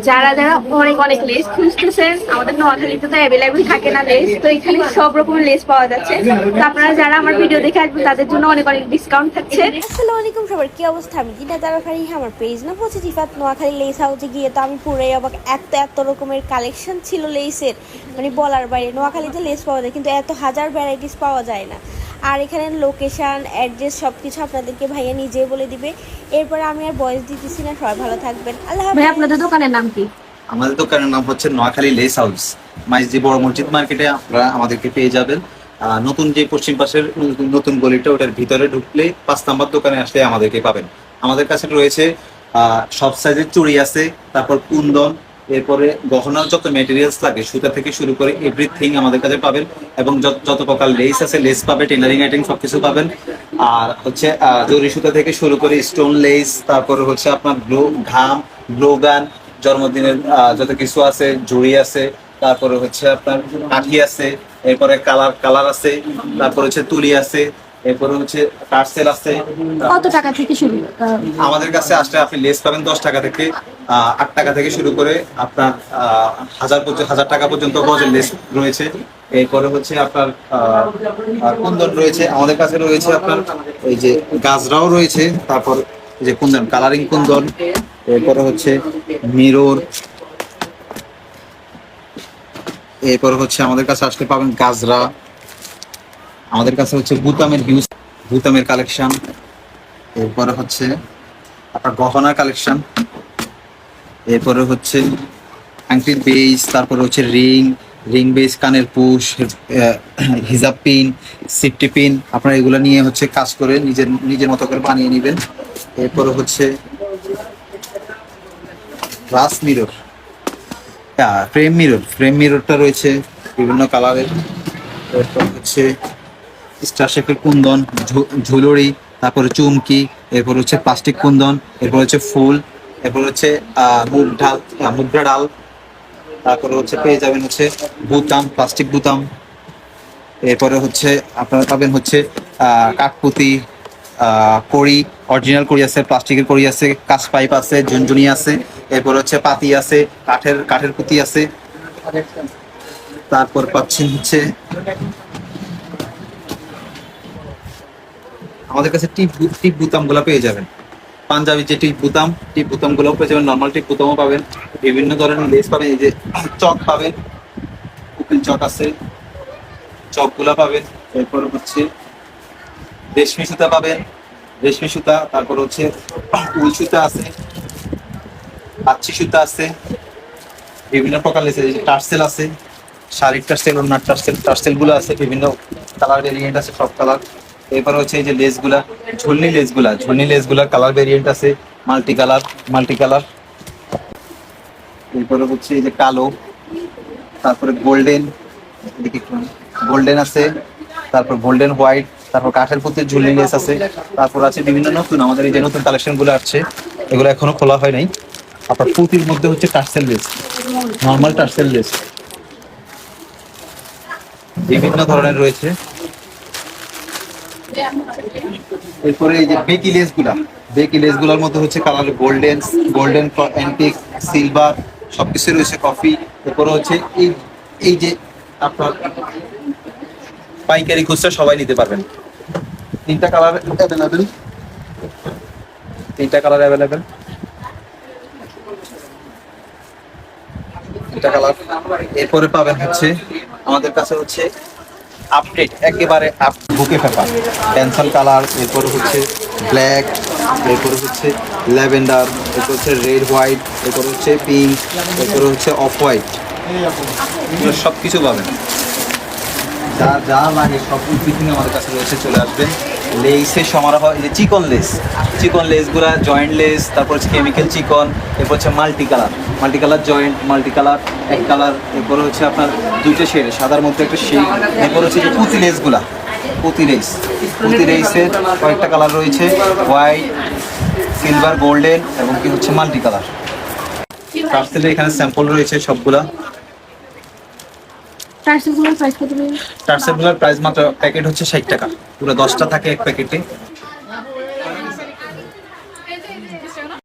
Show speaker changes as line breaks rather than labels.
যারা যারা অনেক অনেক লেস খুঁজতেছেন, আমাদের নোয়াখালীতে তো অ্যাভেলেবেল থাকে না লেস, তো এখানে সব রকমের লেস পাওয়া যাচ্ছে। তো আপনারা যারা আমার ভিডিও দেখে আসবেন তাদের জন্য অনেক অনেক ডিসকাউন্ট থাকছে।
আসসালামু আলাইকুম সবার, কি অবস্থা? আমি দিনা তারাফারি, আমার পেজ না হচ্ছে জিফাত নোয়াখালী লেস হাউসে গিয়ে তো আমি পুরাই অবাক। এত রকমের কালেকশন ছিল লেসের, মানে বলার বাইরে। নোয়াখালীতে লেস পাওয়া যায় কিন্তু এত হাজার ভ্যারাইটিস পাওয়া যায় না। আর এখানে লোকেশান, অ্যাড্রেস সব কিছু আপনাদেরকে ভাইয়া নিজে বলে দিবে। এরপরে আমি আর ভয়েস দিতেছি না, সবাই ভালো থাকবেন, আল্লাহ
ভাই,
হাফেজ।
আপনাদের দোকানের নাম কি?
আমাদের দোকানের নাম হচ্ছে নোয়াখালী লেস হাউস। মাইজদি বড় মসজিদ মার্কেটে আপনারা আমাদেরকে পেয়ে যাবেন। নতুন যে পশ্চিম পাশের নতুন গলিটা, ওটার ভিতরে ঢুকলে 5 নম্বর দোকানে আসলে আমাদেরকে পাবেন। আমাদের কাছে রয়েছে সব সাইজের চুড়ি আছে, তারপর কুন্দন, এরপরে গহনার যত মেটেরিয়ালস লাগে সুতা থেকে শুরু করে এভরিথিং আমাদের কাছে পাবেন। এবং যত প্রকার লেস আছে লেস পাবে, টেলারিং আইটেম সবকিছু পাবেন। আর হচ্ছে জরি সুতা থেকে শুরু করে স্টোন লেস, তারপরে হচ্ছে আপনার ঘাম, গ্লোগান, জন্মদিনের যত কিছু আছে, জুড়ি আছে, তারপরে হচ্ছে আপনার কাঠি আছে, এরপরে কালার আছে, তারপরে হচ্ছে তুলি আছে, এরপরে হচ্ছে টার্সেল আছে।
কত টাকা থেকে শুরু?
আমাদের কাছে আসলে আপনি লেস পাবেন 10 টাকা থেকে, 8 টাকা থেকে শুরু করে আপনার 1000 টাকা পর্যন্ত গজের লেস রয়েছে। এরপরে হচ্ছে আপনার কুন্দন রয়েছে আমাদের কাছে, রয়েছে আপনার এই যে গাজরাও রয়েছে, তারপর এই যে কুন্দন, কালারিং কুন্দন, এরপরে হচ্ছে মিরর, এরপরে হচ্ছে আমাদের কাছে আসলে পাবেন গাজরা। আমাদের কাছে হচ্ছে বুতামের কালেকশন, এরপরে হচ্ছে আপনার গহনার কালেকশন, এরপরে হচ্ছে আংটির বেস, তারপরে হচ্ছে রিং বেস, কানের পুশ, হিজাব পিন, সেফটি পিন। আপনারা এগুলো নিয়ে হচ্ছে কাজ করে নিজের মতো করে বানিয়ে নেবেন। এরপরে হচ্ছে গ্লাস মিরর, ফ্রেম মিররটা রয়েছে বিভিন্ন কালারের। এরপর হচ্ছে স্টার শেপের কুন্দন, ঝুলুরি, তারপরে চুমকি, এরপর হচ্ছে প্লাস্টিক কুন্দন, এরপর হচ্ছে ফুল, এরপর হচ্ছে মুদ্রা ডাল, তারপরে হচ্ছে পেয়ে যাবেন হচ্ছে বুতাম, প্লাস্টিক বুতাম। এরপরে হচ্ছে আপনারা পাবেন হচ্ছে কাঠপুতি, কড়ি, অরিজিনাল কড়ি আছে, প্লাস্টিকের কড়ি আছে, কাঁচ পাইপ আছে, ঝুনঝুনি আছে, এরপর হচ্ছে পাতি আছে, কাঠের পুঁতি আছে। তারপর পাচ্ছেন হচ্ছে আমাদের কাছে টিপ বুতাম গুলা পেয়ে যাবেন। পাঞ্জাবি যে টিপ বুতাম গুলো পেয়ে যাবেন, নর্মাল টিপ বুতামও পাবেন, বিভিন্ন ধরনের লেস পাবেন। এই যে চক পাবেন, উকিল চক আছে, চক গুলা পাবেন। এরপর হচ্ছে রেশমি সুতা পাবেন, রেশমি সুতা, তারপর হচ্ছে উল সুতা আছে, পাচ্ছি সুতা আছে, বিভিন্ন প্রকার লেস, টার্সেল আছে, শাড়ির টার্সেল, ওনার টার্সেল গুলো আছে, বিভিন্ন কালার ভেরিয়েন্ট আছে, সব কালার। এরপর হচ্ছে এই যে ঝুলনি লেসগুলা কালার ভেরিয়েন্ট আছে, মাল্টি কালার। এরপরে হচ্ছে এই যে কালো, তারপরে গোল্ডেন আছে, তারপর গোল্ডেন হোয়াইট, তারপর কাঠের পুঁতির ঝুলনি লেস আছে। তারপর আছে বিভিন্ন নতুন, আমাদের এই যে নতুন কালেকশন গুলো আসছে, এগুলো এখনো খোলা হয় নাই। আপনার পুঁতির মধ্যে হচ্ছে tassel less, normal tassel less বিভিন্ন ধরনের রয়েছে। এরপরে এই যে বেকি লেস গুলার মধ্যে হচ্ছে কালার গোল্ডেন অ্যান্টিক, সিলভার, সবকিছু রয়েছে, কফি। এরপরে হচ্ছে এই যে আপনার পাইকারি খুচরা সবাই নিতে পারবেন। তিনটা কালার অ্যাভেলেবেল, এরপরে পাবেন হচ্ছে আমাদের কাছে হচ্ছে আপডেট একেবারে বুকে পেপার, পেন্সিল কালার, এরপরে হচ্ছে ব্ল্যাক, এরপরে হচ্ছে ল্যাভেন্ডার, এরপর হচ্ছে রেড হোয়াইট, এরপরে হচ্ছে পিঙ্ক, এরপরে হচ্ছে অফ হোয়াইট, সব কিছু পাবেন। যা লাগে সব কিছু আমাদের কাছে রয়েছে, চলে আসবেন। লেসের সমারোহ, এই যে চিকন লেসগুলা, জয়েন্ট লেস, তারপর হচ্ছে কেমিক্যাল চিকন, এরপর হচ্ছে multi colour joint, multi colour, এক কালার, এরপরে হচ্ছে আপনার দুইটা শেড, সাদার মধ্যে একটা শেড। এরপর হচ্ছে যে পুঁতি লেসের কয়েকটা কালার রয়েছে, হোয়াইট, সিলভার, গোল্ডেন এবং কি হচ্ছে মাল্টি কালার। টার্সেলের এখানে স্যাম্পল রয়েছে সবগুলা।
টার্সেলগুলোর প্রাইস কত?
টার্সেলগুলোর প্রাইস মাত্র প্যাকেট হচ্ছে 60 টাকা, পুরো 10টা থাকে এক প্যাকেটে।